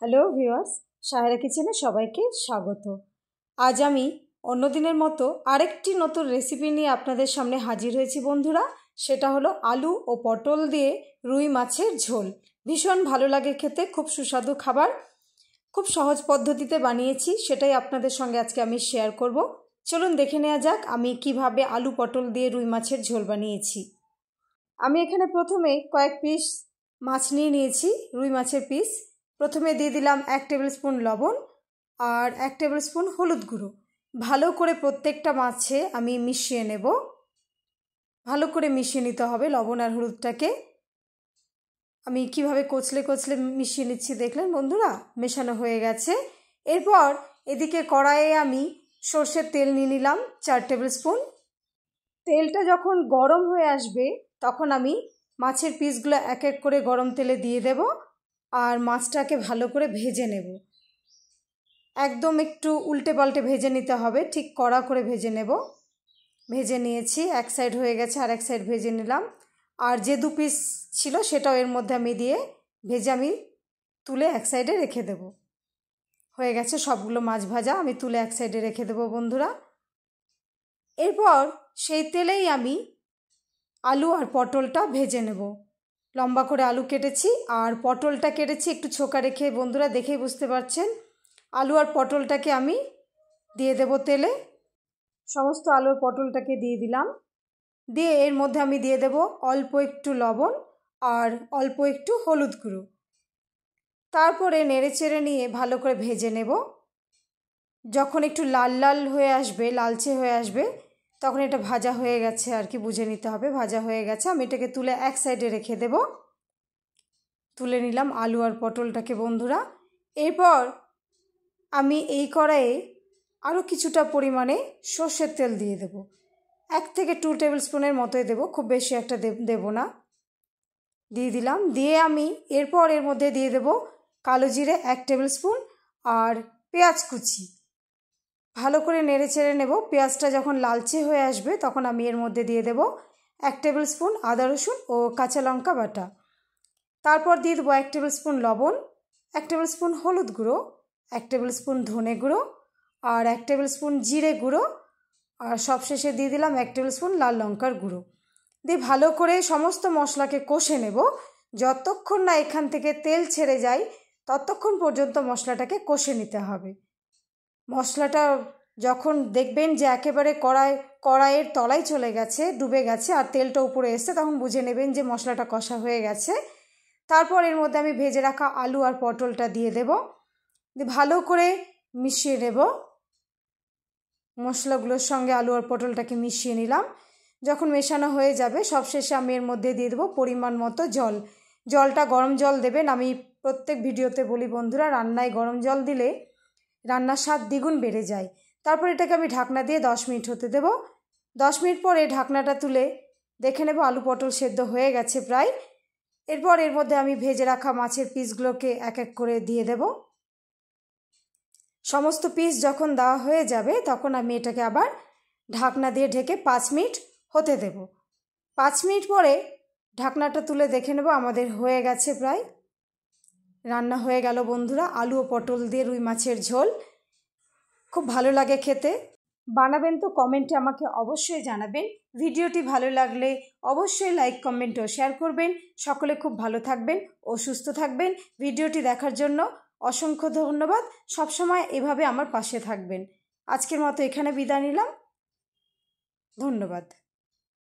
Hello viewers, Sahera কিচেনে সবাইকে স্বাগত। আজ আমি অন্যদিনের মতো আরেকটি নতুন রেসিপি নিয়ে আপনাদের সামনে হাজির হয়েছি বন্ধুরা। সেটা হলো আলু ও পটল দিয়ে রুই মাছের ঝোল। ভীষণ ভালো লাগে খেতে, খুব সুস্বাদু খাবার, খুব সহজ পদ্ধতিতে বানিয়েছি, সেটাই আপনাদের সঙ্গে আজকে আমি শেয়ার করব। চলুন দেখে নেওয়া যাক আমি কিভাবে আলু পটল দিয়ে রুই মাছের ঝোল বানিয়েছি। আমি এখানে প্রথমে কয়েক পিস মাছ নিয়েছি, রুই মাছের পিস। প্রথমে দিয়ে দিলাম 1 টেবিল স্পুন লবণ আর 1 টেবিল স্পুন হলুদ গুঁড়ো। ভালো করে প্রত্যেকটা মাছে আমি মিশিয়ে নেব। ভালো করে মিশিয়ে নিতে হবে লবণ আর হলুদটাকে। আমি কিভাবে কচলে কচলে মিশিয়ে নিচ্ছি দেখলেন বন্ধুরা, মেশানো হয়ে গেছে। এরপর এদিকে কড়াইয়ে আমি সর্ষের তেল নিয়ে নিলাম 4 টেবিল স্পুন। তেলটা যখন গরম হয়ে আসবে তখন আমি মাছের পিসগুলো এক এক করে গরম তেলে দিয়ে দেব আর মাছটাকে ভালো করে ভেজে নেব। একদম একটু উল্টে পাল্টে ভেজে নিতে হবে, ঠিক কড়া করে ভেজে নেব। ভেজে নিয়েছি, এক সাইড হয়ে গেছে, আর এক সাইড ভেজে নিলাম। আর যে 2 পিস ছিল সেটাও এর মধ্যে আমি দিয়ে ভেজে আমি তুলে এক সাইডে রেখে দেব। হয়ে গেছে সবগুলো মাছ ভাজা, আমি তুলে এক সাইডে রেখে দেব বন্ধুরা। এরপর সেই তেলেই আমি আলু আর পটলটা ভেজে নেব। লম্বা করে আলু কেটেছি আর পটলটা কেটেছি একটু ছোকা রেখে বন্ধুরা, দেখেই বুঝতে পারছেন। আলু আর পটলটাকে আমি দিয়ে দেব তেলে। সমস্ত আলু আর পটলটাকে দিয়ে দিলাম। দিয়ে এর মধ্যে আমি দিয়ে দেব অল্প একটু লবণ আর অল্প একটু হলুদ গুঁড়ো। তারপরে নেড়ে চেড়ে নিয়ে ভালো করে ভেজে নেব। যখন একটু লাল লাল হয়ে আসবে, লালচে হয়ে আসবে, তখন এটা ভাজা হয়ে গেছে আর কি, বুঝে নিতে হবে ভাজা হয়ে গেছে। আমি এটাকে তুলে এক সাইডে রেখে দেব। তুলে নিলাম আলু আর পটলটাকে বন্ধুরা। এরপর আমি এই কড়াইয়ে আরও কিছুটা পরিমাণে সর্ষের তেল দিয়ে দেব। 1 থেকে 2 টেবিল স্পুনের মতোই দেব, খুব বেশি একটা দেব না। দিয়ে দিলাম। দিয়ে আমি এরপর এর মধ্যে দিয়ে দেব কালো জিরে 1 টেবিল স্পুন আর পেঁয়াজ কুচি। ভালো করে নেড়ে চেড়ে নেব। পেঁয়াজটা যখন লালচে হয়ে আসবে তখন আমি এর মধ্যে দিয়ে দেব 1 টেবিল স্পুন আদা রসুন ও কাঁচা লঙ্কা বাটা। তারপর দিয়ে দেবো 1 টেবিল স্পুন লবণ, 1 টেবিল স্পুন হলুদ গুঁড়ো, 1 টেবিল স্পুন ধনে গুঁড়ো আর 1 টেবিল স্পুন জিরে গুঁড়ো, আর সবশেষে দিয়ে দিলাম 1 টেবিল স্পুন লাল লঙ্কার গুঁড়ো। দিয়ে ভালো করে সমস্ত মশলাকে কষে নেব। যতক্ষণ না এখান থেকে তেল ছেড়ে যায় ততক্ষণ পর্যন্ত মশলাটাকে কষে নিতে হবে। মশলাটা যখন দেখবেন যে একেবারে কড়াইয়ের তলায় চলে গেছে, ডুবে গেছে আর তেলটা উপরে এসছে, তখন বুঝে নেবেন যে মশলাটা কষা হয়ে গেছে। তারপর এর মধ্যে আমি ভেজে রাখা আলু আর পটলটা দিয়ে দেব। দিয়ে ভালো করে মিশিয়ে নেব। মশলাগুলোর সঙ্গে আলু আর পটলটাকে মিশিয়ে নিলাম। যখন মেশানো হয়ে যাবে সবশেষে আমি এর মধ্যে দিয়ে দেবো পরিমাণ মতো জল। জলটা গরম জল দেবেন। আমি প্রত্যেক ভিডিওতে বলি বন্ধুরা, রান্নায় গরম জল দিলে রান্নার স্বাদ দ্বিগুণ বেড়ে যায়। তারপর এটাকে আমি ঢাকনা দিয়ে 10 মিনিট হতে দেব। 10 মিনিট পরে ঢাকনাটা তুলে দেখে নেব আলু পটল সেদ্ধ হয়ে গেছে প্রায়। এরপর এর মধ্যে আমি ভেজে রাখা মাছের পিসগুলোকে এক এক করে দিয়ে দেব। সমস্ত পিস যখন দেওয়া হয়ে যাবে তখন আমি এটাকে আবার ঢাকনা দিয়ে ঢেকে 5 মিনিট হতে দেব। 5 মিনিট পরে ঢাকনাটা তুলে দেখে নেব আমাদের হয়ে গেছে প্রায়। রান্না হয়ে গেল বন্ধুরা আলু ও পটল দিয়ে রুই মাছের ঝোল। খুব ভালো লাগে খেতে। বানাবেন তো কমেন্টে আমাকে অবশ্যই জানাবেন। ভিডিওটি ভালো লাগলে অবশ্যই লাইক, কমেন্ট ও শেয়ার করবেন। সকলে খুব ভালো থাকবেন ও সুস্থ থাকবেন। ভিডিওটি দেখার জন্য অসংখ্য ধন্যবাদ। সবসময় এভাবে আমার পাশে থাকবেন। আজকের মতো এখানে বিদায় নিলাম। ধন্যবাদ।